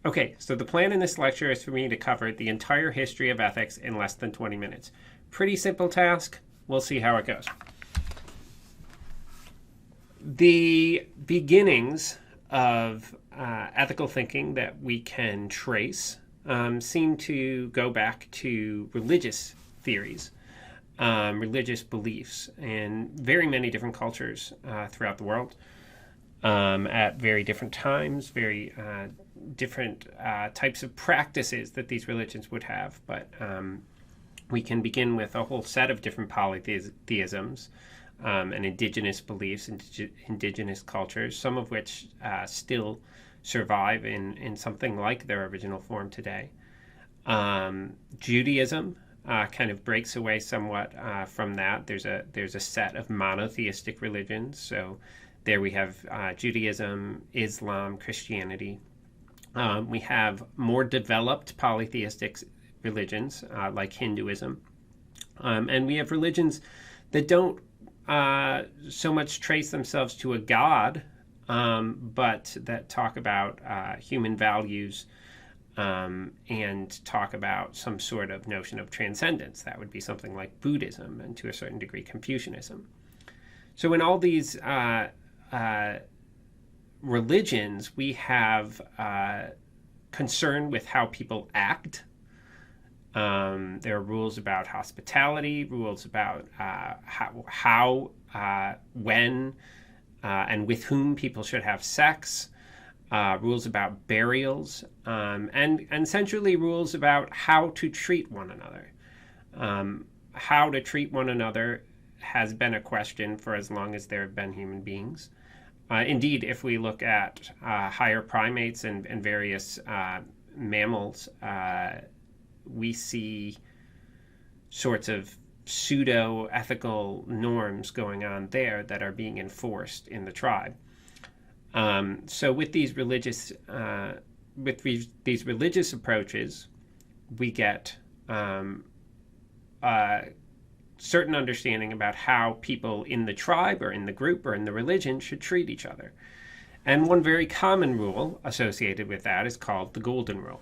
Okay, so the plan in this lecture is for me to cover the entire history of ethics in less than 20 minutes. Pretty simple task. We'll see how it goes. The beginnings of ethical thinking that we can trace seem to go back to religious theories, religious beliefs in very many different cultures throughout the world. At very different times, very different types of practices that these religions would have. But we can begin with a whole set of different polytheisms and indigenous beliefs, indigenous cultures, some of which still survive in something like their original form today. Judaism kind of breaks away somewhat from that. There's a set of monotheistic religions, so there we have Judaism, Islam, Christianity. We have more developed polytheistic religions like Hinduism. And we have religions that don't so much trace themselves to a god, but that talk about human values and talk about some sort of notion of transcendence. That would be something like Buddhism and to a certain degree Confucianism. So in all these religions, we have concern with how people act. There are rules about hospitality, rules about how when, and with whom people should have sex, rules about burials, and centrally rules about how to treat one another. How to treat one another has been a question for as long as there have been human beings. Indeed, if we look at higher primates and various mammals, we see sorts of pseudo-ethical norms going on there that are being enforced in the tribe. So with these religious approaches, we get certain understanding about how people in the tribe or in the group or in the religion should treat each other. And one very common rule associated with that is called the Golden Rule.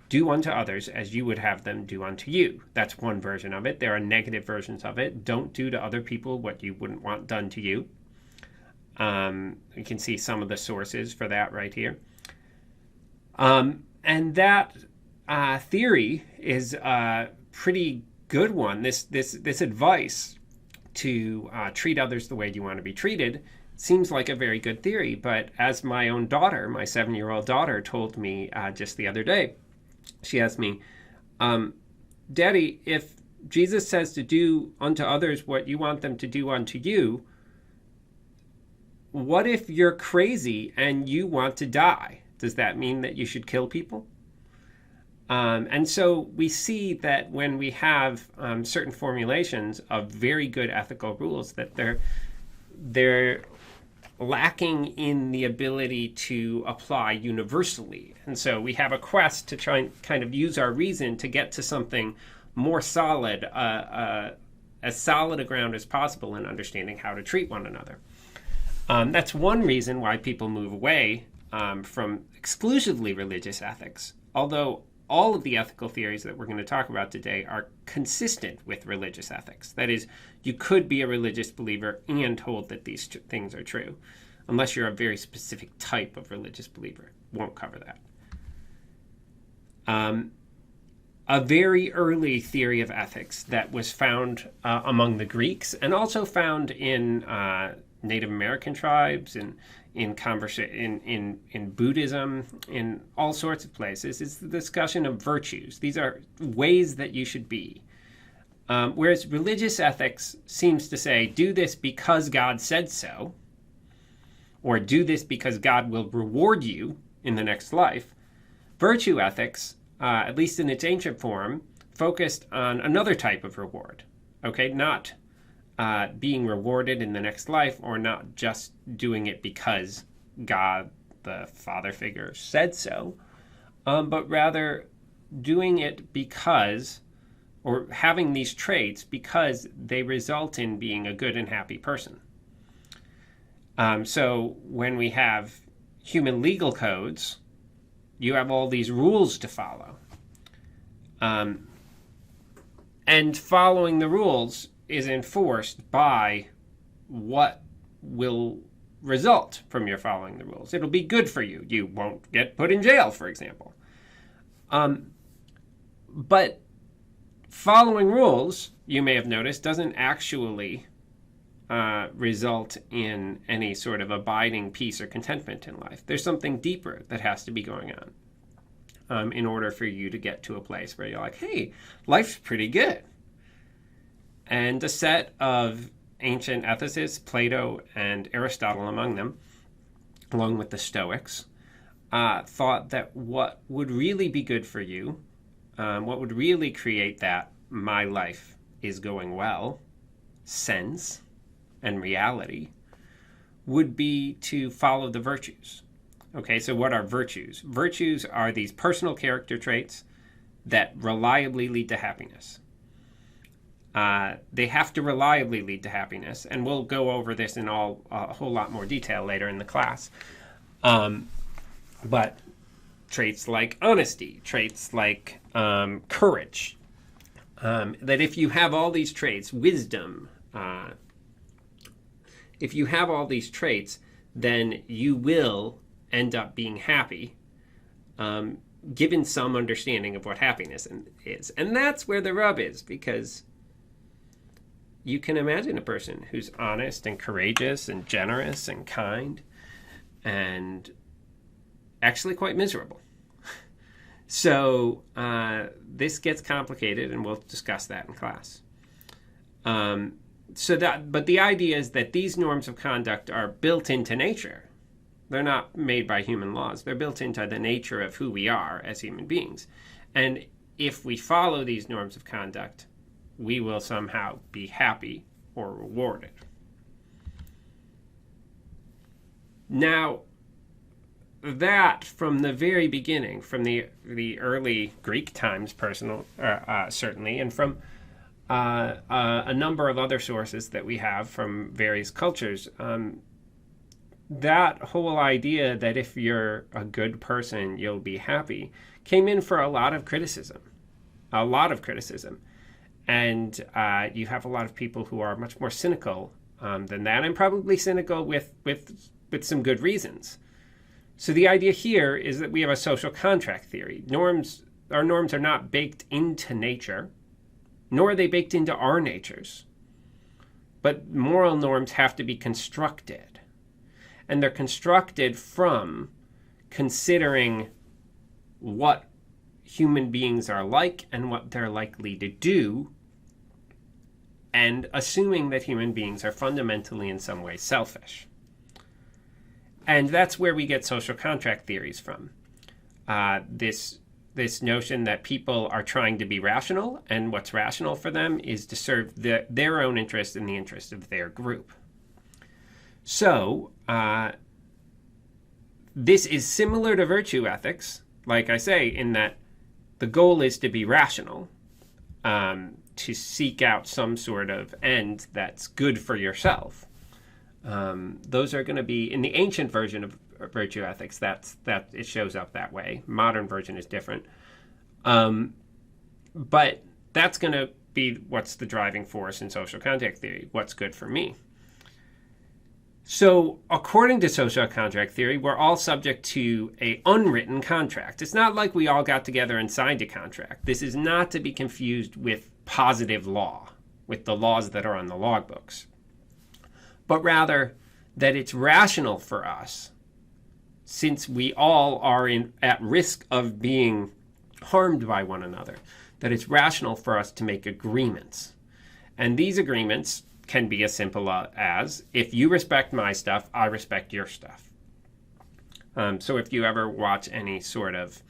Do unto others as you would have them do unto you. That's one version of it. There are negative versions of it. Don't do to other people what you wouldn't want done to you. You can see some of the sources for that right here. And that theory is pretty good one. This advice to treat others the way you want to be treated seems like a very good theory. But as my own daughter, my 7-year-old daughter, told me just the other day, she asked me, Daddy, if Jesus says to do unto others what you want them to do unto you, what if you're crazy and you want to die? Does that mean that you should kill people? And so we see that when we have certain formulations of very good ethical rules, that they're lacking in the ability to apply universally. And so we have a quest to try and kind of use our reason to get to something more solid, as solid a ground as possible in understanding how to treat one another. That's one reason why people move away from exclusively religious ethics, although all of the ethical theories that we're going to talk about today are consistent with religious ethics. That is, you could be a religious believer and hold that these things are true, unless you're a very specific type of religious believer. Won't cover that. A very early theory of ethics that was found among the Greeks and also found in Native American tribes and in Buddhism, in all sorts of places, is the discussion of virtues. These are ways that you should be. Whereas religious ethics seems to say, do this because God said so, or do this because God will reward you in the next life. Virtue ethics, at least in its ancient form, focused on another type of reward. Okay, not being rewarded in the next life, or not just doing it because God, the father figure, said so, but rather doing it because, or having these traits because they result in being a good and happy person. So when we have human legal codes, You have all these rules to follow. And following the rules is enforced by what will result from your following the rules. It'll be good for you. You won't get put in jail, for example. But following rules, you may have noticed, doesn't actually result in any sort of abiding peace or contentment in life. There's something deeper that has to be going on in order for you to get to a place where you're like, hey, life's pretty good. And a set of ancient ethicists, Plato and Aristotle among them, along with the Stoics, thought that what would really be good for you, what would really create that my life is going well sense and reality, would be to follow the virtues. Okay, so what are virtues? Virtues are these personal character traits that reliably lead to happiness. They have to reliably lead to happiness, and we'll go over this in a whole lot more detail later in the class. But traits like honesty, traits like courage, that if you have all these traits, wisdom, if you have all these traits, then you will end up being happy, given some understanding of what happiness is. And that's where the rub is, because you can imagine a person who's honest and courageous and generous and kind and actually quite miserable. So this gets complicated, and we'll discuss that in class. But the idea is that these norms of conduct are built into nature. They're not made by human laws. They're built into the nature of who we are as human beings. And if we follow these norms of conduct, we will somehow be happy or rewarded. Now, that from the very beginning, from the early Greek times, certainly, and from a number of other sources that we have from various cultures, that whole idea that if you're a good person, you'll be happy, came in for a lot of criticism. And you have a lot of people who are much more cynical than that, and probably cynical with some good reasons. So the idea here is that we have a social contract theory. Our norms are not baked into nature, nor are they baked into our natures. But moral norms have to be constructed. And they're constructed from considering what human beings are like and what they're likely to do, and assuming that human beings are fundamentally in some way selfish. And that's where we get social contract theories from. This notion that people are trying to be rational, and what's rational for them is to serve their own interest and the interest of their group. So, this is similar to virtue ethics, like I say, in that the goal is to be rational, to seek out some sort of end that's good for yourself. Those are going to be, in the ancient version of virtue ethics, that it shows up that way. Modern version is different. But that's going to be what's the driving force in social contract theory, what's good for me. So according to social contract theory, we're all subject to an unwritten contract. It's not like we all got together and signed a contract. This is not to be confused with positive law, with the laws that are on the logbooks, but rather that it's rational for us, since we all are at risk of being harmed by one another, that it's rational for us to make agreements. And these agreements can be as simple as, if you respect my stuff, I respect your stuff. So if you ever watch any sort of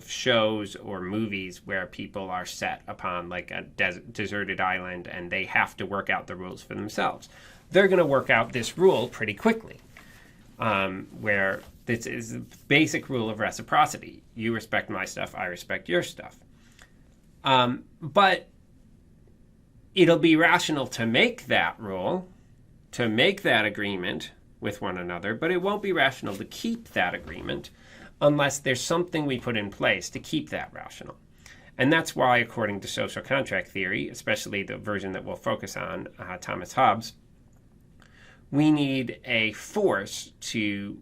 shows or movies where people are set upon like a deserted island and they have to work out the rules for themselves, they're going to work out this rule pretty quickly, where this is the basic rule of reciprocity. You respect my stuff, I respect your stuff. But it'll be rational to make that rule, to make that agreement, with one another, but it won't be rational to keep that agreement unless there's something we put in place to keep that rational. And that's why, according to social contract theory, especially the version that we'll focus on, Thomas Hobbes, we need a force to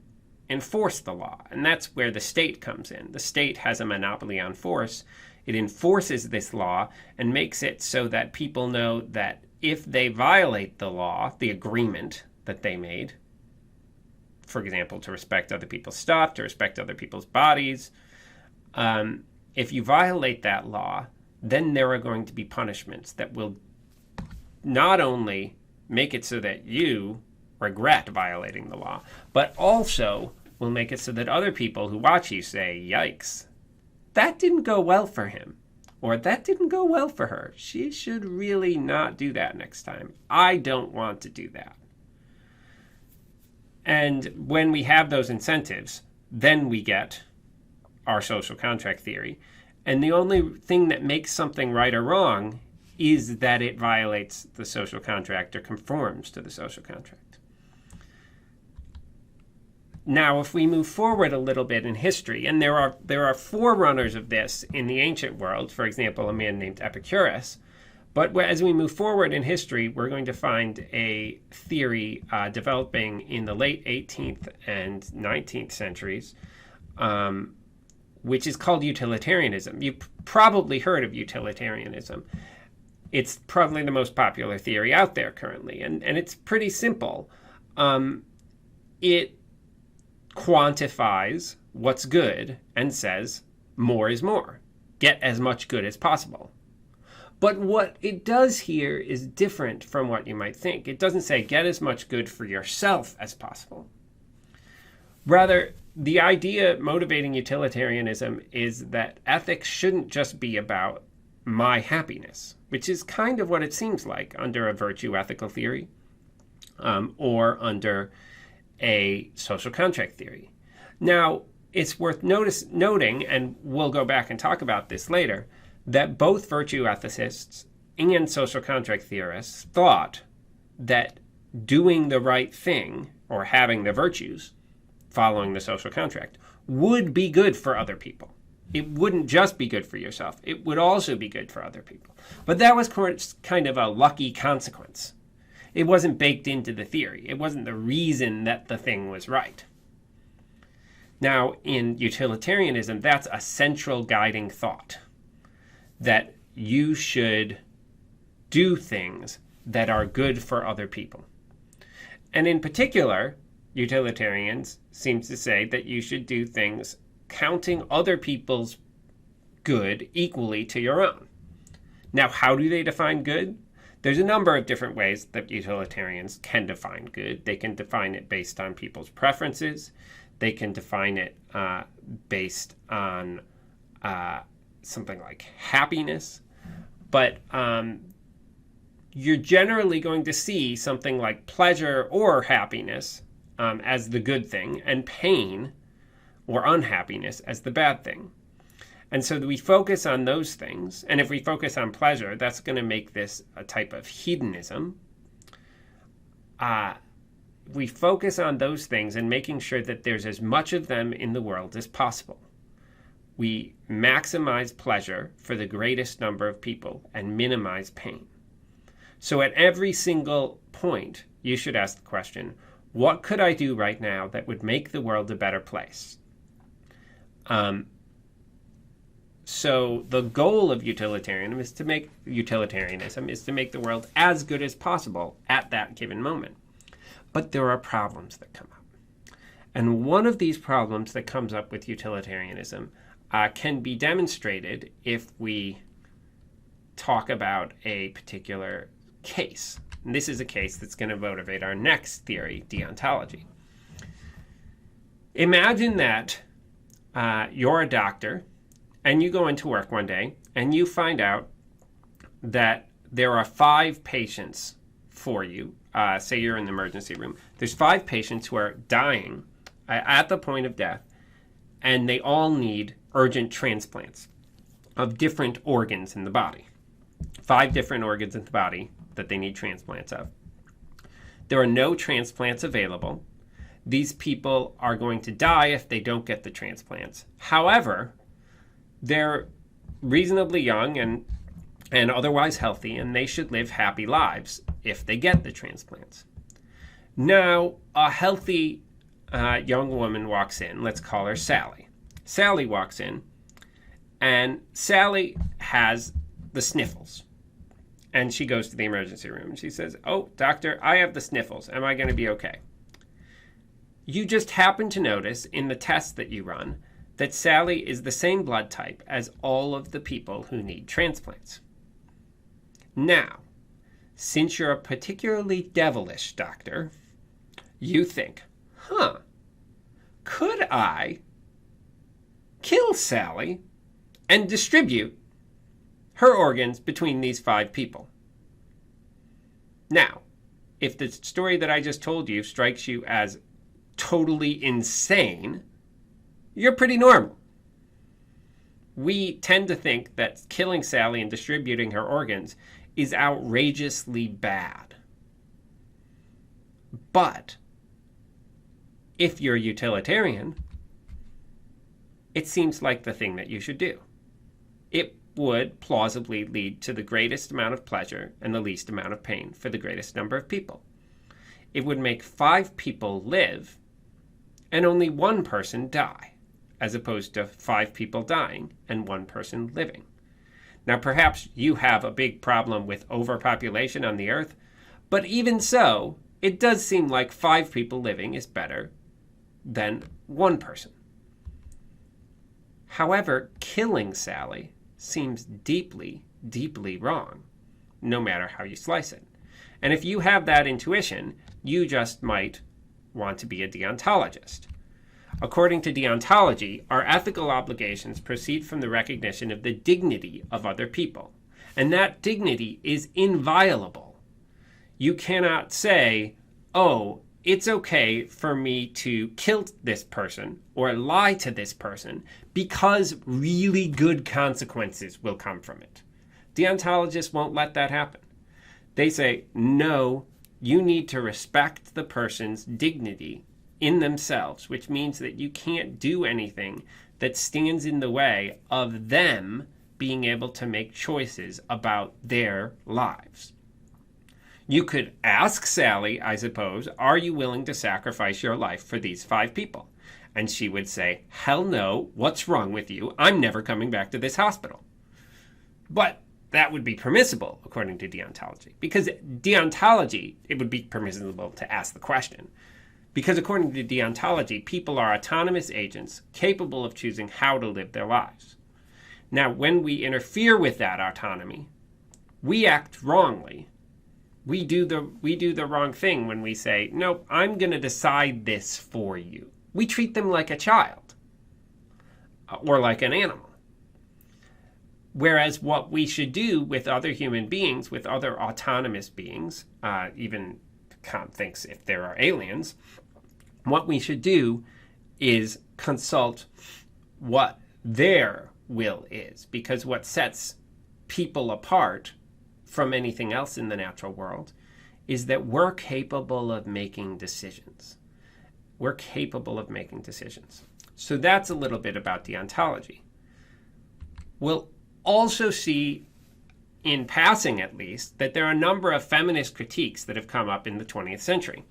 enforce the law. And that's where the state comes in. The state has a monopoly on force. It enforces this law and makes it so that people know that if they violate the law, the agreement that they made, for example, to respect other people's stuff, to respect other people's bodies, if you violate that law, then there are going to be punishments that will not only make it so that you regret violating the law, but also will make it so that other people who watch you say, yikes, that didn't go well for him, or that didn't go well for her. She should really not do that next time. I don't want to do that. And when we have those incentives, then we get our social contract theory. And the only thing that makes something right or wrong is that it violates the social contract or conforms to the social contract. Now, if we move forward a little bit in history, and there are forerunners of this in the ancient world, for example, a man named Epicurus, but as we move forward in history, we're going to find a theory developing in the late 18th and 19th centuries, which is called utilitarianism. You've probably heard of utilitarianism. It's probably the most popular theory out there currently, and it's pretty simple. It quantifies what's good and says more is more. Get as much good as possible. But what it does here is different from what you might think. It doesn't say get as much good for yourself as possible. Rather, the idea motivating utilitarianism is that ethics shouldn't just be about my happiness, which is kind of what it seems like under a virtue ethical theory or under a social contract theory. Now, it's worth noting, and we'll go back and talk about this later, that both virtue ethicists and social contract theorists thought that doing the right thing, or having the virtues, following the social contract, would be good for other people. It wouldn't just be good for yourself. It would also be good for other people. But that was kind of a lucky consequence. It wasn't baked into the theory. It wasn't the reason that the thing was right. Now, in utilitarianism, that's a central guiding thought, that you should do things that are good for other people. And in particular, utilitarians seem to say that you should do things counting other people's good equally to your own. Now, how do they define good? There's a number of different ways that utilitarians can define good. They can define it based on people's preferences. They can define it based on something like happiness. But you're generally going to see something like pleasure or happiness as the good thing, and pain or unhappiness as the bad thing. And so we focus on those things. And if we focus on pleasure, that's going to make this a type of hedonism. We focus on those things and making sure that there's as much of them in the world as possible. We maximize pleasure for the greatest number of people and minimize pain. So at every single point, you should ask the question, what could I do right now that would make the world a better place? So the goal of utilitarianism is to make the world as good as possible at that given moment. But there are problems that come up. And one of these problems that comes up with utilitarianism can be demonstrated if we talk about a particular case. And this is a case that's going to motivate our next theory, deontology. Imagine that you're a doctor and you go into work one day and you find out that there are 5 patients for you. Say you're in the emergency room. There's 5 patients who are dying at the point of death, and they all need urgent transplants of different organs in the body. 5 different organs in the body that they need transplants of. There are no transplants available, these people are going to die if they don't get the transplants. However, they're reasonably young and otherwise healthy, and they should live happy lives if they get the transplants. Now, a healthy young woman walks in. Let's call her Sally. Sally walks in, and Sally has the sniffles. And she goes to the emergency room, and she says, "Oh, doctor, I have the sniffles. Am I going to be okay?" You just happen to notice in the test that you run that Sally is the same blood type as all of the people who need transplants. Now, since you're a particularly devilish doctor, you think, could I kill Sally and distribute her organs between these 5 people? Now, if the story that I just told you strikes you as totally insane, you're pretty normal. We tend to think that killing Sally and distributing her organs is outrageously bad. But if you're utilitarian, it seems like the thing that you should do. It would plausibly lead to the greatest amount of pleasure and the least amount of pain for the greatest number of people. It would make 5 people live and only 1 person die, as opposed to 5 people dying and 1 person living. Now, perhaps you have a big problem with overpopulation on the earth, but even so, it does seem like 5 people living is better than 1 person. However, killing Sally seems deeply, deeply wrong, no matter how you slice it. And if you have that intuition, you just might want to be a deontologist. According to deontology, our ethical obligations proceed from the recognition of the dignity of other people, and that dignity is inviolable. You cannot say, "Oh, it's okay for me to kill this person or lie to this person because really good consequences will come from it." Deontologists won't let that happen. They say, no, you need to respect the person's dignity in themselves, which means that you can't do anything that stands in the way of them being able to make choices about their lives. You could ask Sally, I suppose, "Are you willing to sacrifice your life for these 5 people?" And she would say, "Hell no, what's wrong with you? I'm never coming back to this hospital." But that would be permissible, according to deontology. Because deontology, it would be permissible to ask the question. Because according to deontology, people are autonomous agents capable of choosing how to live their lives. Now, when we interfere with that autonomy, we act wrongly. We do the wrong thing when we say, "Nope, I'm going to decide this for you." We treat them like a child or like an animal. Whereas what we should do with other human beings, with other autonomous beings, even Kant thinks if there are aliens, what we should do is consult what their will is. Because what sets people apart from anything else in the natural world is that we're capable of making decisions. We're capable of making decisions. So that's a little bit about deontology. We'll also see, in passing at least, that there are a number of feminist critiques that have come up in the 20th century,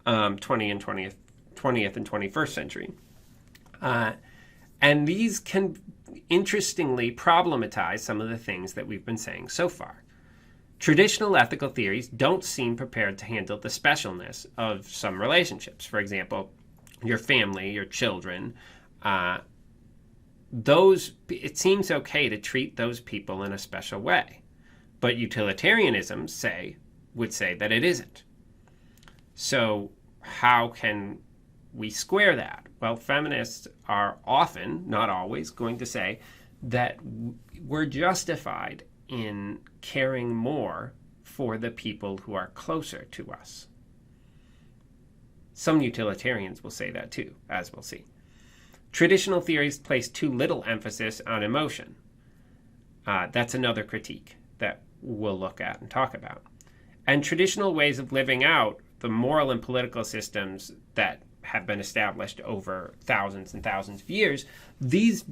20th and 21st century. And these can interestingly problematize some of the things that we've been saying so far. Traditional ethical theories don't seem prepared to handle the specialness of some relationships. For example, your family, your children, it seems okay to treat those people in a special way. But utilitarianism would say that it isn't. So how can we square that? Well, feminists are often, not always, going to say that we're justified in caring more for the people who are closer to us. Some utilitarians will say that too, as we'll see. Traditional theories place too little emphasis on emotion. That's another critique that we'll look at and talk about. And traditional ways of living out the moral and political systems that have been established over thousands and thousands of years, these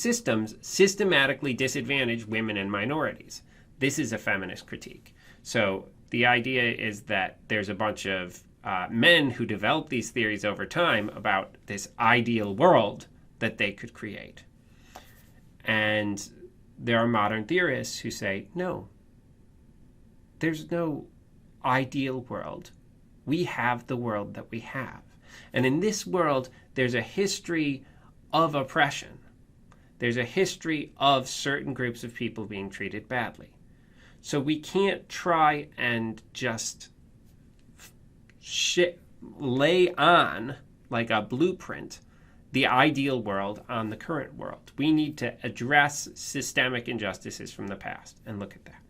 systems systematically disadvantage women and minorities. This is a feminist critique. So the idea is that there's a bunch of men who developed these theories over time about this ideal world that they could create. And there are modern theorists who say, no, there's no ideal world. We have the world that we have. And in this world, there's a history of oppression. There's a history of certain groups of people being treated badly. So we can't try and just lay on, like a blueprint, the ideal world on the current world. We need to address systemic injustices from the past and look at that.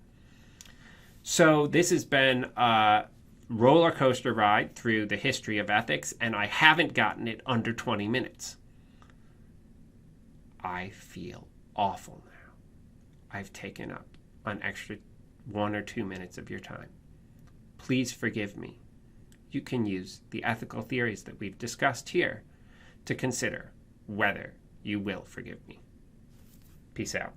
So this has been a roller coaster ride through the history of ethics, and I haven't gotten it under 20 minutes. I feel awful now. I've taken up an extra 1 or 2 minutes of your time. Please forgive me. You can use the ethical theories that we've discussed here to consider whether you will forgive me. Peace out.